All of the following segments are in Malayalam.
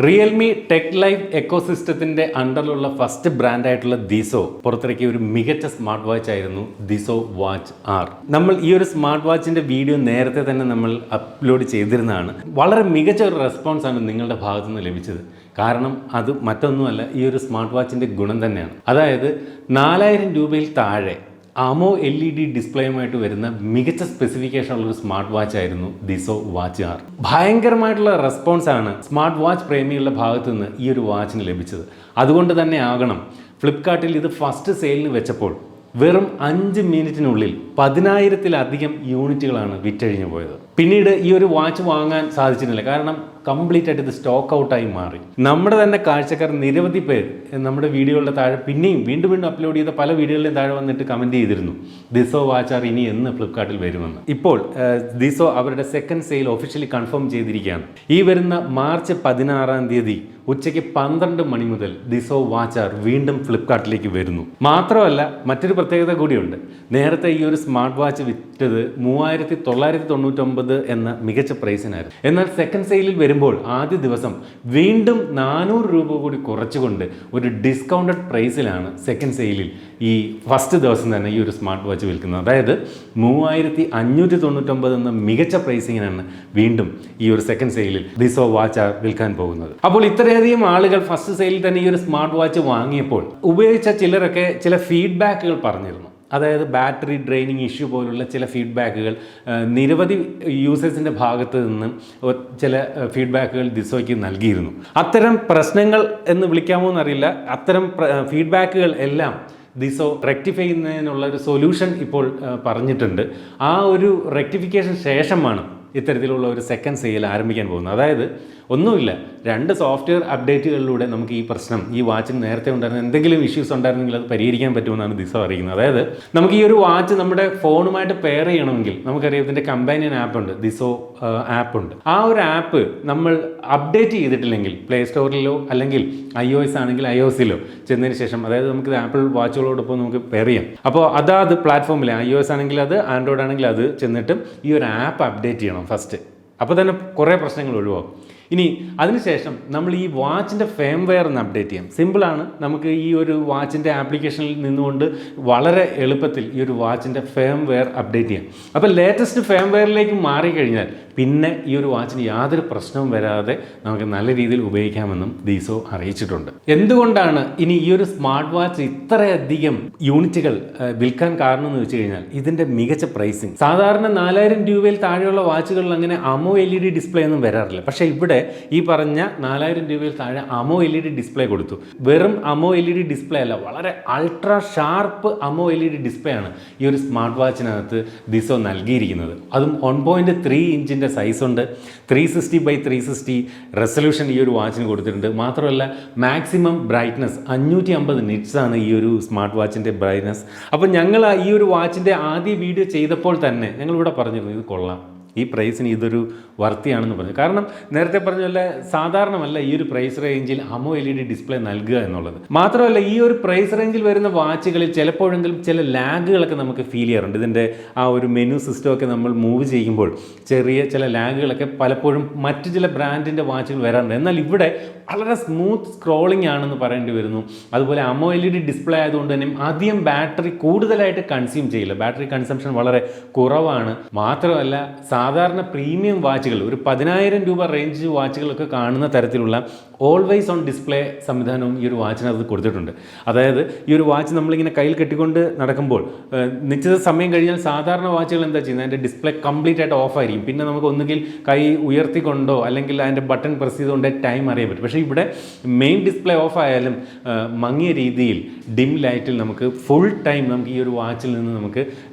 റിയൽമി ടെക് ലൈഫ് എക്കോസിസ്റ്റത്തിന്റെ അണ്ടറിലുള്ള ഫസ്റ്റ് ബ്രാൻഡായിട്ടുള്ള ദിസോ പുറത്തിറക്കിയ ഒരു മികച്ച സ്മാർട്ട് വാച്ച് ആയിരുന്നു ദിസോ വാച്ച് ആർ. നമ്മൾ ഈ ഒരു സ്മാർട്ട് വാച്ചിന്റെ വീഡിയോ നേരത്തെ തന്നെ നമ്മൾ അപ്ലോഡ് ചെയ്തിരുന്നതാണ്. വളരെ മികച്ച ഒരു റെസ്പോൺസ് ആണ് നിങ്ങളുടെ ഭാഗത്തു നിന്ന് ലഭിച്ചത്. കാരണം അത് മറ്റൊന്നുമല്ല, ഈ ഒരു സ്മാർട്ട് വാച്ചിന്റെ ഗുണം തന്നെയാണ്. അതായത് 4000 രൂപയിൽ താഴെ AMO LED ഡിസ്പ്ലേയുമായിട്ട് വരുന്ന മികച്ച സ്പെസിഫിക്കേഷൻ ഉള്ള ഒരു സ്മാർട്ട് വാച്ച് ആയിരുന്നു ദിസോ വാച്ച് ആർ. ഭയങ്കരമായിട്ടുള്ള റെസ്പോൺസ് ആണ് സ്മാർട്ട് വാച്ച് പ്രേമികളുടെ ഭാഗത്തു നിന്ന് ഈ ഒരു വാച്ചിന് ലഭിച്ചത്. അതുകൊണ്ട് തന്നെ ആകണം ഫ്ലിപ്കാർട്ടിൽ ഇത് ഫസ്റ്റ് സെയിലിന് വെച്ചപ്പോൾ വെറും 5 മിനിറ്റിനുള്ളിൽ 10,000-ലധികം യൂണിറ്റുകളാണ് വിറ്റഴിഞ്ഞു പോയത്. പിന്നീട് ഈ ഒരു വാച്ച് വാങ്ങാൻ സാധിച്ചിട്ടില്ല, കാരണം കംപ്ലീറ്റ് ആയിട്ട് ഇത് സ്റ്റോക്ക് ഔട്ടായി മാറി. നമ്മുടെ തന്നെ കാഴ്ചക്കാർ നിരവധി പേർ നമ്മുടെ വീഡിയോകളുടെ താഴെ പിന്നെയും വീണ്ടും അപ്ലോഡ് ചെയ്ത പല വീഡിയോകളിലും താഴെ വന്നിട്ട് കമൻറ്റ് ചെയ്തിരുന്നു ദിസോ വാച്ചാർ ഇനി എന്ന് ഫ്ലിപ്കാർട്ടിൽ വരുമെന്ന്. ഇപ്പോൾ ദിസോ അവരുടെ സെക്കൻഡ് സെയിൽ ഒഫീഷ്യലി കൺഫേം ചെയ്തിരിക്കുകയാണ്. ഈ വരുന്ന മാർച്ച് 16-ാം തീയതി ഉച്ചയ്ക്ക് 12 മണി മുതൽ ദിസോ വാച്ചാർ വീണ്ടും ഫ്ലിപ്കാർട്ടിലേക്ക് വരുന്നു. മാത്രമല്ല മറ്റൊരു പ്രത്യേകത കൂടിയുണ്ട്. നേരത്തെ ഈ ഒരു സ്മാർട്ട് വാച്ച് വിറ്റത് 3,999 എന്ന മികച്ച പ്രൈസിനായിരുന്നു. എന്നാൽ സെക്കൻഡ് സെയിലിൽ വരുമ്പോൾ ആദ്യ ദിവസം വീണ്ടും 400 രൂപ കൂടി കുറച്ചുകൊണ്ട് ഒരു ഡിസ്കൗണ്ടഡ് പ്രൈസിലാണ് സെക്കൻഡ് സെയിലിൽ ഈ ഫസ്റ്റ് ദിവസം തന്നെ ഈ ഒരു സ്മാർട്ട് വാച്ച് വിൽക്കുന്നത്. അതായത് 3,599 എന്ന മികച്ച പ്രൈസിങ്ങിനാണ് വീണ്ടും ഈ ഒരു സെക്കൻഡ് സെയിലിൽ ദിസോ വാച്ച് വിൽക്കാൻ പോകുന്നത്. അപ്പോൾ ഇത്രയധികം ആളുകൾ ഫസ്റ്റ് സെയിലിൽ തന്നെ ഈ ഒരു സ്മാർട്ട് വാച്ച് വാങ്ങിയപ്പോൾ ഉപയോഗിച്ച ചിലരൊക്കെ ചില ഫീഡ്ബാക്കുകൾ പറഞ്ഞിരുന്നു. അതായത് ബാറ്ററി ഡ്രെയിനിങ് ഇഷ്യൂ പോലുള്ള ചില ഫീഡ്ബാക്കുകൾ നിരവധി യൂസേഴ്സിൻ്റെ ഭാഗത്ത് നിന്നും ചില ഫീഡ്ബാക്കുകൾ ദിസോയ്ക്ക് നൽകിയിരുന്നു. അത്തരം പ്രശ്നങ്ങൾ എന്ന് വിളിക്കാമോ എന്നറിയില്ല, അത്തരം ഫീഡ്ബാക്കുകൾ എല്ലാം ദിസോ റെക്ടിഫൈ ചെയ്യുന്നതിനുള്ള ഒരു സൊല്യൂഷൻ ഇപ്പോൾ പറഞ്ഞിട്ടുണ്ട്. ആ ഒരു റെക്ടിഫിക്കേഷൻ ശേഷമാണ് ഇത്തരത്തിലുള്ള ഒരു സെക്കൻഡ് സെയിൽ ആരംഭിക്കാൻ പോകുന്നത്. അതായത് ഒന്നുമില്ല, 2 സോഫ്റ്റ്വെയർ അപ്ഡേറ്റുകളിലൂടെ നമുക്ക് ഈ പ്രശ്നം, ഈ വാച്ചിന് നേരത്തെ ഉണ്ടായിരുന്ന എന്തെങ്കിലും ഇഷ്യൂസ് ഉണ്ടായിരുന്നെങ്കിൽ അത് പരിഹരിക്കാൻ പറ്റുമെന്നാണ് ദിസോ അറിയിക്കുന്നത്. അതായത് നമുക്ക് ഈ ഒരു വാച്ച് നമ്മുടെ ഫോണുമായിട്ട് പെയർ ചെയ്യണമെങ്കിൽ നമുക്കറിയാം ഇതിൻ്റെ കമ്പാനിയൻ ആപ്പ് ഉണ്ട്, ദിസോ ആപ്പ് ഉണ്ട്. ആ ഒരു ആപ്പ് നമ്മൾ അപ്ഡേറ്റ് ചെയ്തിട്ടില്ലെങ്കിൽ പ്ലേ സ്റ്റോറിലോ അല്ലെങ്കിൽ iOS ആണെങ്കിൽ iOSിലോ ചെന്നതിന് ശേഷം, അതായത് നമുക്ക് ആപ്പിൾ വാച്ചുകളോടൊപ്പം നമുക്ക് പെയർ ചെയ്യാം. അപ്പോൾ അതാത് പ്ലാറ്റ്ഫോമിൽ iOS ആണെങ്കിൽ അത്, ആൻഡ്രോയിഡ് ആണെങ്കിൽ അത് ചെന്നിട്ട് ഈ ഒരു ആപ്പ് അപ്ഡേറ്റ് ചെയ്യണം ഫസ്റ്റ്. അപ്പോൾ തന്നെ കുറേ പ്രശ്നങ്ങൾ ഒഴിവാകും. ഇനി അതിനുശേഷം നമ്മൾ ഈ വാച്ചിൻ്റെ ഫേംവെയർ ഒന്ന് അപ്ഡേറ്റ് ചെയ്യാം. സിമ്പിളാണ്, നമുക്ക് ഈ ഒരു വാച്ചിൻ്റെ ആപ്ലിക്കേഷനിൽ നിന്നുകൊണ്ട് വളരെ എളുപ്പത്തിൽ ഈ ഒരു വാച്ചിൻ്റെ ഫേംവെയർ അപ്ഡേറ്റ് ചെയ്യാം. അപ്പോൾ ലേറ്റസ്റ്റ് ഫേംവെയറിലേക്ക് മാറിക്കഴിഞ്ഞാൽ പിന്നെ ഈ ഒരു വാച്ചിന് യാതൊരു പ്രശ്നവും വരാതെ നമുക്ക് നല്ല രീതിയിൽ ഉപയോഗിക്കാമെന്നും ദിസോ അറിയിച്ചിട്ടുണ്ട്. എന്തുകൊണ്ടാണ് ഇനി ഈ ഒരു സ്മാർട്ട് വാച്ച് ഇത്രയധികം യൂണിറ്റുകൾ വിൽക്കാൻ കാരണം എന്ന് വെച്ച് കഴിഞ്ഞാൽ ഇതിൻ്റെ മികച്ച പ്രൈസിങ്. സാധാരണ 4,000 രൂപയിൽ താഴെയുള്ള വാച്ചുകളിൽ അങ്ങനെ AMO LED ഡിസ്പ്ലേ ഒന്നും വരാറില്ല. പക്ഷേ ഇവിടെ ഈ പറഞ്ഞ 4,000 രൂപയിൽ താഴെ AMO LED ഡിസ്പ്ലേ കൊടുത്തു. വെറും AMO LED ഡിസ്പ്ലേ അല്ല, വളരെ ultra sharp AMO LED display ആണ് ഈ ഒരു സ്മാർട്ട് വാച്ചിനകത്ത് ദിസോ നൽകിയിരിക്കുന്നത്. അതും 1.3 ഇഞ്ചിൻ്റെ സൈസ് ഉണ്ട്. 360x360 റെസൊല്യൂഷൻ ഈ ഒരു വാച്ചിന് കൊടുത്തിട്ടുണ്ട്. മാത്രമല്ല മാക്സിമം ബ്രൈറ്റ്നസ് 550 നിറ്റ്സ് ആണ് ഈ ഒരു സ്മാർട്ട് വാച്ചിൻ്റെ ബ്രൈറ്റ്നസ്. അപ്പോൾ ഞങ്ങൾ ഈ ഒരു വാച്ചിൻ്റെ ആദ്യ വീഡിയോ ചെയ്തപ്പോൾ തന്നെ ഞങ്ങളിവിടെ പറഞ്ഞിരുന്നു ഇത് കൊള്ളാം, ഈ പ്രൈസിന് ഇതൊരു വർത്തിയാണെന്ന് പറഞ്ഞു. കാരണം നേരത്തെ പറഞ്ഞ പോലെ സാധാരണമല്ല ഈ ഒരു പ്രൈസ് റേഞ്ചിൽ AMO LED ഡിസ്പ്ലേ നൽകുക എന്നുള്ളത്. മാത്രമല്ല ഈ ഒരു പ്രൈസ് റേഞ്ചിൽ വരുന്ന വാച്ചുകളിൽ ചിലപ്പോഴെങ്കിലും ചില ലാഗുകളൊക്കെ നമുക്ക് ഫീൽ ചെയ്യാറുണ്ട്. ഇതിൻ്റെ ആ ഒരു മെനു സിസ്റ്റമൊക്കെ നമ്മൾ മൂവ് ചെയ്യുമ്പോൾ ചെറിയ ചില ലാഗുകളൊക്കെ പലപ്പോഴും മറ്റു ചില ബ്രാൻഡിൻ്റെ വാച്ചുകൾ വരാറുണ്ട്. എന്നാൽ ഇവിടെ വളരെ സ്മൂത്ത് സ്ക്രോളിംഗ് ആണെന്ന് പറയേണ്ടി വരുന്നു. അതുപോലെ AMO LED ഡിസ്പ്ലേ ആയതുകൊണ്ട് തന്നെ അധികം ബാറ്ററി കൂടുതലായിട്ട് കൺസ്യൂം ചെയ്യില്ല, ബാറ്ററി കൺസംഷൻ വളരെ കുറവാണ്. മാത്രമല്ല സാധാരണ പ്രീമിയം വാച്ചുകൾ, ഒരു 10,000 രൂപ റേഞ്ച് വാച്ചുകളൊക്കെ കാണുന്ന തരത്തിലുള്ള ഓൾവേസ് ഓൺ ഡിസ്പ്ലേ സംവിധാനവും ഈ ഒരു വാച്ചിനകത്ത് കൊടുത്തിട്ടുണ്ട്. അതായത് ഈ ഒരു വാച്ച് നമ്മളിങ്ങനെ കയ്യിൽ കെട്ടിക്കൊണ്ട് നടക്കുമ്പോൾ നിശ്ചിത സമയം കഴിഞ്ഞാൽ സാധാരണ വാച്ചുകൾ എന്താ ചെയ്യുന്നത്, അതിൻ്റെ ഡിസ്പ്ലേ കംപ്ലീറ്റ് ആയിട്ട് ഓഫ് ആയിരിക്കും. പിന്നെ നമുക്ക് ഒന്നുകിൽ കൈ ഉയർത്തിക്കൊണ്ടോ അല്ലെങ്കിൽ അതിൻ്റെ ബട്ടൺ പ്രസ് ചെയ്തുകൊണ്ടേ ടൈം അറിയാൻ പറ്റും. പക്ഷേ ഇവിടെ മെയിൻ ഡിസ്പ്ലേ ഓഫ് ആയാലും മങ്ങിയ രീതിയിൽ ഡിം ലൈറ്റിൽ നമുക്ക് ഫുൾ ടൈം നമുക്ക് ഈ ഒരു വാച്ചിൽ നിന്ന് നമുക്ക്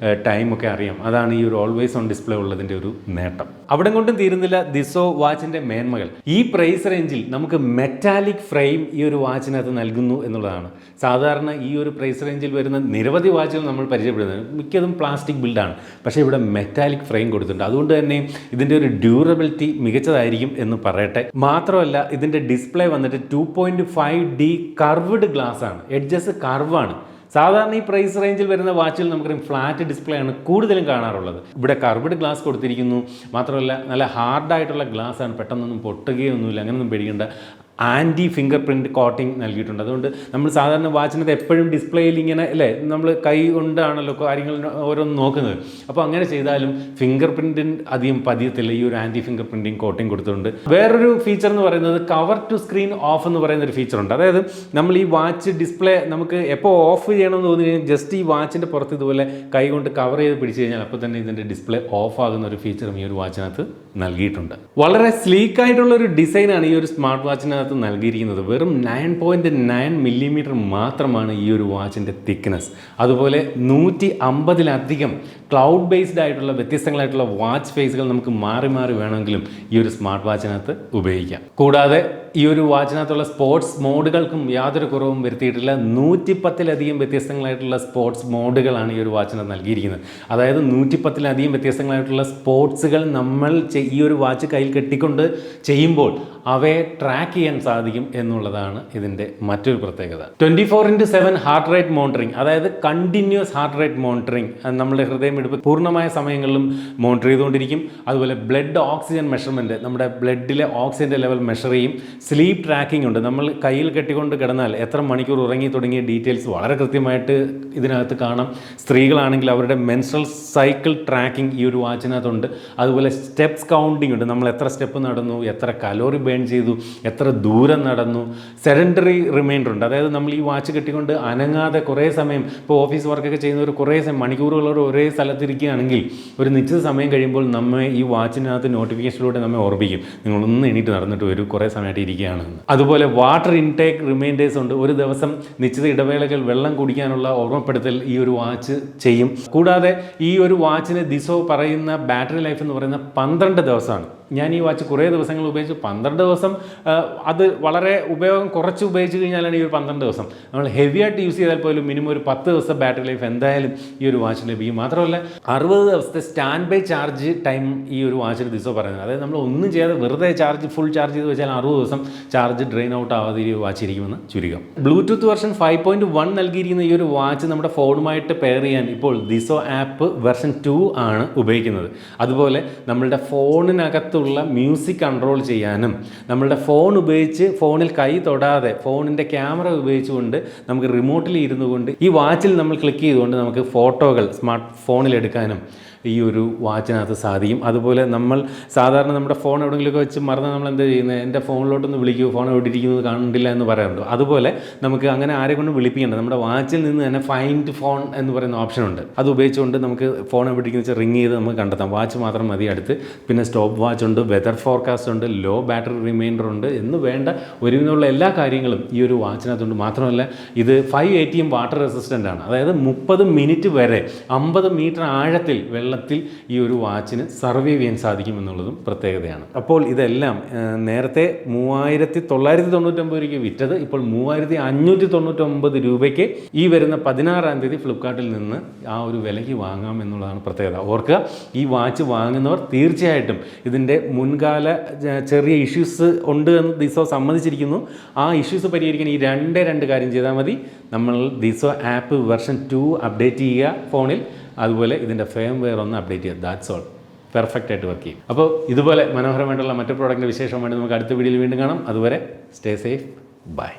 ടൈമൊക്കെ അറിയാം. അതാണ് ഈ ഒരു ഓൾവേസ് ഓൺ ഡിസ്പ്ലേ ഉള്ളതിൻ്റെ ഒരു നേട്ടം. അവിടെ കൊണ്ടും തീരുന്നില്ല ദിസോ വാച്ചിൻ്റെ മേന്മകൾ. ഈ പ്രൈസ് റേഞ്ചിൽ നമുക്ക് മെറ്റാലിക് ഫ്രെയിം ഈ ഒരു വാച്ചിനകത്ത് നൽകുന്നു എന്നുള്ളതാണ്. സാധാരണ ഈ ഒരു പ്രൈസ് റേഞ്ചിൽ വരുന്ന നിരവധി വാച്ചുകൾ നമ്മൾ പരിചയപ്പെടുന്നത് മിക്കതും പ്ലാസ്റ്റിക് ബിൽഡാണ്. പക്ഷേ ഇവിടെ മെറ്റാലിക് ഫ്രെയിം കൊടുത്തിട്ടുണ്ട്. അതുകൊണ്ട് തന്നെ ഇതിൻ്റെ ഒരു ഡ്യൂറബിലിറ്റി മികച്ചതായിരിക്കും എന്ന് പറയട്ടെ. മാത്രമല്ല ഇതിൻ്റെ ഡിസ്പ്ലേ വന്നിട്ട് 2.5D കർവ്ഡ് ഗ്ലാസ് ആണ്, എഡ്ജസ് കർവാണ്. സാധാരണ ഈ പ്രൈസ് റേഞ്ചിൽ വരുന്ന വാച്ചുകൾ നമുക്കറിയാം ഫ്ലാറ്റ് ഡിസ്പ്ലേ ആണ് കൂടുതലും കാണാറുള്ളത്. ഇവിടെ കർവ്ഡ് ഗ്ലാസ് കൊടുത്തിരിക്കുന്നു. മാത്രമല്ല നല്ല ഹാർഡായിട്ടുള്ള ഗ്ലാസ് ആണ്, പെട്ടെന്നൊന്നും പൊട്ടുകയൊന്നുമില്ല, അങ്ങനെയൊന്നും പേടിക്കേണ്ട. ആൻറ്റി ഫിംഗർ പ്രിൻറ്റ് കോട്ടിംഗ് നൽകിയിട്ടുണ്ട്. അതുകൊണ്ട് നമ്മൾ സാധാരണ വാച്ചിനകത്ത് എപ്പോഴും ഡിസ്പ്ലേയിൽ ഇങ്ങനെ അല്ലേ നമ്മൾ കൈ കൊണ്ടാണല്ലോ കാര്യങ്ങൾ ഓരോന്ന് നോക്കുന്നത്. അപ്പോൾ അങ്ങനെ ചെയ്താലും ഫിംഗർ പ്രിൻറ്റിന് അധികം പതിയത്തില്ല ഈ ഒരു ആൻറ്റി ഫിംഗർ പ്രിൻറ്റിങ് കോട്ടിംഗ് കൊടുത്തിട്ടുണ്ട്. വേറൊരു ഫീച്ചർ എന്ന് പറയുന്നത് കവർ ടു സ്ക്രീൻ ഓഫ് എന്ന് പറയുന്ന ഒരു ഫീച്ചറുണ്ട്. അതായത് നമ്മൾ ഈ വാച്ച് ഡിസ്പ്ലേ നമുക്ക് എപ്പോൾ ഓഫ് ചെയ്യണമെന്ന് തോന്നി കഴിഞ്ഞാൽ ജസ്റ്റ് ഈ വാച്ചിൻ്റെ പുറത്ത് ഇതുപോലെ കൈ കൊണ്ട് കവർ ചെയ്ത് പിടിച്ച് കഴിഞ്ഞാൽ അപ്പോൾ തന്നെ ഇതിൻ്റെ ഡിസ്പ്ലേ ഓഫ് ആകുന്ന ഒരു ഫീച്ചറും ഈ ഒരു വാച്ചിനകത്ത് നൽകിയിട്ടുണ്ട്. വളരെ സ്ലീക്കായിട്ടുള്ള ഒരു ഡിസൈനാണ് ഈ ഒരു സ്മാർട്ട് വാച്ചിനകത്ത് നൽകിയിരിക്കുന്നത്. വെറും 9.9 മില്ലിമീറ്റർ മാത്രമാണ് ഈ ഒരു വാച്ചിൻ്റെ തിക്നെസ്. അതുപോലെ 150-ലധികം ക്ലൗഡ് ബേസ്ഡ് ആയിട്ടുള്ള വ്യത്യസ്തങ്ങളായിട്ടുള്ള വാച്ച് ഫേസുകൾ നമുക്ക് മാറി മാറി വേണമെങ്കിലും ഈ ഒരു സ്മാർട്ട് വാച്ചിനകത്ത് ഉപയോഗിക്കാം. കൂടാതെ ഈ ഒരു വാച്ചിനകത്തുള്ള സ്പോർട്സ് മോഡുകൾക്കും യാതൊരു കുറവും വരുത്തിയിട്ടില്ല. 110-ലധികം വ്യത്യസ്തങ്ങളായിട്ടുള്ള സ്പോർട്സ് മോഡുകളാണ് ഈ ഒരു വാച്ചിനകത്ത് നൽകിയിരിക്കുന്നത്. അതായത് 110-ലധികം വ്യത്യസ്തങ്ങളായിട്ടുള്ള സ്പോർട്സുകൾ നമ്മൾ ഈ ഒരു വാച്ച് കയ്യിൽ കെട്ടിക്കൊണ്ട് ചെയ്യുമ്പോൾ അവയെ ട്രാക്ക് ചെയ്യാൻ സാധിക്കും എന്നുള്ളതാണ് ഇതിൻ്റെ മറ്റൊരു പ്രത്യേകത. 24/7 ഹാർട്ട് റേറ്റ് മോണിറ്ററിങ്, അതായത് കണ്ടിന്യൂസ് ഹാർട്ട് റേറ്റ് മോണിറ്ററിങ്, നമ്മുടെ ഹൃദയമിടിപ്പ് പൂർണ്ണമായ സമയങ്ങളിലും മോണിറ്റർ ചെയ്തുകൊണ്ടിരിക്കും. അതുപോലെ ബ്ലഡ് ഓക്സിജൻ മെഷർമെൻറ്റ്, നമ്മുടെ ബ്ലഡിലെ ഓക്സിജൻ്റെ ലെവൽ മെഷർ ചെയ്യും. സ്ലീപ്പ് ട്രാക്കിംഗ് ഉണ്ട്. നമ്മൾ കയ്യിൽ കെട്ടിക്കൊണ്ട് കിടന്നാൽ എത്ര മണിക്കൂർ ഉറങ്ങി തുടങ്ങിയ ഡീറ്റെയിൽസ് വളരെ കൃത്യമായിട്ട് ഇതിനകത്ത് കാണാം. സ്ത്രീകളാണെങ്കിൽ അവരുടെ മെൻസ്ട്രൽ സൈക്കിൾ ട്രാക്കിംഗ് ഈ ഒരു വാച്ചിനകത്തുണ്ട്. അതുപോലെ സ്റ്റെപ്സ് കൗണ്ടിങ് ഉണ്ട്. നമ്മൾ എത്ര സ്റ്റെപ്പ് നടന്നു, എത്ര കലോറി ബേൺ ചെയ്തു, എത്ര ദൂരം നടന്നു. സെഡൻറ്ററി റിമൈൻഡർ ഉണ്ട്. അതായത് നമ്മൾ ഈ വാച്ച് കെട്ടിക്കൊണ്ട് അനങ്ങാതെ കുറേ സമയം, ഇപ്പോൾ ഓഫീസ് വർക്കൊക്കെ ചെയ്യുന്നവർ കുറേ മണിക്കൂറുകളോട് ഒരേ സ്ഥലത്തിരിക്കുകയാണെങ്കിൽ ഒരു നിശ്ചിത സമയം കഴിയുമ്പോൾ നമ്മെ ഈ വാച്ചിനകത്ത് നോട്ടിഫിക്കേഷനിലൂടെ നമ്മെ ഓർമ്മിക്കും, നിങ്ങളൊന്ന് എണീറ്റ് നടന്നിട്ട് വരും, കുറേ സമയമായിട്ട് ഇരിക്കുകയാണെന്ന്. അതുപോലെ വാട്ടർ ഇൻടേക്ക് റിമൈൻഡേഴ്സ് ഉണ്ട്. ഒരു ദിവസം നിശ്ചിത ഇടവേളകൾ വെള്ളം കുടിക്കാനുള്ള ഓർമ്മപ്പെടുത്തൽ ഈ ഒരു വാച്ച് ചെയ്യും. കൂടാതെ ഈ ഒരു വാച്ചിന് ദിസോ പറയുന്ന ബാറ്ററി ലൈഫ് എന്ന് പറയുന്ന 12 ദിവസമാണ്. ഞാൻ ഈ വാച്ച് കുറേ ദിവസങ്ങൾ ഉപയോഗിച്ചു. 12 ദിവസം അത് വളരെ ഉപയോഗം കുറച്ച് ഉപയോഗിച്ച് കഴിഞ്ഞാലാണ് ഈ ഒരു 12 ദിവസം. നമ്മൾ ഹെവി ആയിട്ട് യൂസ് ചെയ്താൽ പോലും മിനിമം ഒരു 10 ദിവസം ബാറ്ററി ലൈഫ് എന്തായാലും ഈ ഒരു വാച്ചിന് ലഭിക്കും. മാത്രമല്ല 60 ദിവസത്തെ സ്റ്റാൻഡ് ബൈ ചാർജ് ടൈം ഈ ഒരു വാച്ചിന് ദിസോ പറയുന്നത്. അതായത് നമ്മൾ ഒന്നും ചെയ്യാതെ വെറുതെ ഫുൾ ചാർജ് ചെയ്ത് വെച്ചാൽ 60 ദിവസം ചാർജ് ഡ്രെയിൻ ഔട്ട് ആവാതെ ഈ വാച്ച് ഇരിക്കുമെന്ന് ചുരുക്കം. ബ്ലൂടൂത്ത് വെർഷൻ 5.1 നൽകിയിരിക്കുന്ന ഈ ഒരു വാച്ച് നമ്മുടെ ഫോണുമായിട്ട് പെയർ ചെയ്യാൻ ഇപ്പോൾ ദിസോ ആപ്പ് വെർഷൻ 2 ആണ് ഉപയോഗിക്കുന്നത്. അതുപോലെ നമ്മളുടെ ഫോണിനകത്ത് മ്യൂസിക് കൺട്രോൾ ചെയ്യാനും നമ്മളുടെ ഫോൺ ഉപയോഗിച്ച് ഫോണിൽ കൈ തൊടാതെ ഫോണിൻ്റെ ക്യാമറ ഉപയോഗിച്ചുകൊണ്ട് നമുക്ക് റിമോട്ടിൽ ഇരുന്നു കൊണ്ട് ഈ വാച്ചിൽ നമ്മൾ ക്ലിക്ക് ചെയ്തുകൊണ്ട് നമുക്ക് ഫോട്ടോകൾ സ്മാർട്ട് ഫോണിൽ എടുക്കാനും ഈ ഒരു വാച്ചിനകത്ത് സാധിക്കും. അതുപോലെ നമ്മൾ സാധാരണ നമ്മുടെ ഫോൺ എവിടെയെങ്കിലുമൊക്കെ വെച്ച് മറന്ന് നമ്മൾ എന്താ ചെയ്യുന്നത്, എൻ്റെ ഫോണിലോട്ടൊന്ന് വിളിക്കൂ, ഫോൺ എവിടെ ഇരിക്കുന്നത് കണ്ടില്ല എന്ന് പറയാറുണ്ട്. അതുപോലെ നമുക്ക് അങ്ങനെ ആരെ കൊണ്ട് വിളിപ്പിക്കേണ്ട, നമ്മുടെ വാച്ചിൽ നിന്ന് തന്നെ ഫൈൻഡ് ഫോൺ എന്ന് പറയുന്ന ഓപ്ഷൻ ഉണ്ട്. അത് ഉപയോഗിച്ചുകൊണ്ട് നമുക്ക് ഫോൺ എവിടെ ഇരിക്കുന്ന വെച്ചാൽ റിങ് ചെയ്ത് നമുക്ക് കണ്ടെത്താം. വാച്ച് മാത്രം മതി അടുത്ത്. പിന്നെ സ്റ്റോപ്പ് വാച്ച് ഉണ്ട്, വെതർ ഫോർകാസ്റ്റ് ഉണ്ട്, ലോ ബാറ്ററി റിമൈൻഡർ ഉണ്ട് എന്ന് വേണ്ട ഒരുവിധമുള്ള എല്ലാ കാര്യങ്ങളും ഈ ഒരു വാച്ചിനകത്തുണ്ട്. മാത്രമല്ല ഇത് 5 ATM വാട്ടർ റെസിസ്റ്റൻ്റ് ആണ്. അതായത് 30 മിനിറ്റ് വരെ 50 മീറ്റർ ആഴത്തിൽ വെള്ളത്തിൽ ഈ ഒരു വാച്ചിന് സർവൈവ് ചെയ്യാൻ സാധിക്കും എന്നുള്ളതും പ്രത്യേകതയാണ്. അപ്പോൾ ഇതെല്ലാം നേരത്തെ 3999 രൂപയ്ക്ക് വിറ്റത് ഇപ്പോൾ 3599 രൂപയ്ക്ക് ഈ വരുന്ന 16-ാം തീയതി ഫ്ലിപ്കാർട്ടിൽ നിന്ന് ആ ഒരു വിലയ്ക്ക് വാങ്ങാം എന്നുള്ളതാണ് പ്രത്യേകത. ഓർക്കുക, ഈ വാച്ച് വാങ്ങുന്നവർ തീർച്ചയായിട്ടും ഇതിൻ്റെ മുൻകാല ചെറിയ ഇഷ്യൂസ് ഉണ്ട് എന്ന് ദിസോ സമ്മതിച്ചിരിക്കുന്നു. ആ ഇഷ്യൂസ് പരിഹരിക്കാൻ ഈ രണ്ട് കാര്യം ചെയ്താൽ മതി. നമ്മൾ ദിസോ ആപ്പ് വെർഷൻ 2 അപ്ഡേറ്റ് ചെയ്യുക ഫോണിൽ, അതുപോലെ ഇതിൻ്റെ ഫേംവെയർ ഒന്ന് അപ്ഡേറ്റ് ചെയ്യുക. That's all. പെർഫെക്റ്റ് ആയിട്ട് വർക്ക് ചെയ്യും. അപ്പോൾ ഇതുപോലെ മനോഹരമായിട്ടുള്ള മറ്റു പ്രോഡക്റ്റിൻ്റെ വിശേഷമായിട്ട് നമുക്ക് അടുത്ത വീഡിയോയിൽ വീണ്ടും കാണാം. അതുവരെ സ്റ്റേ സേഫ്. ബൈ.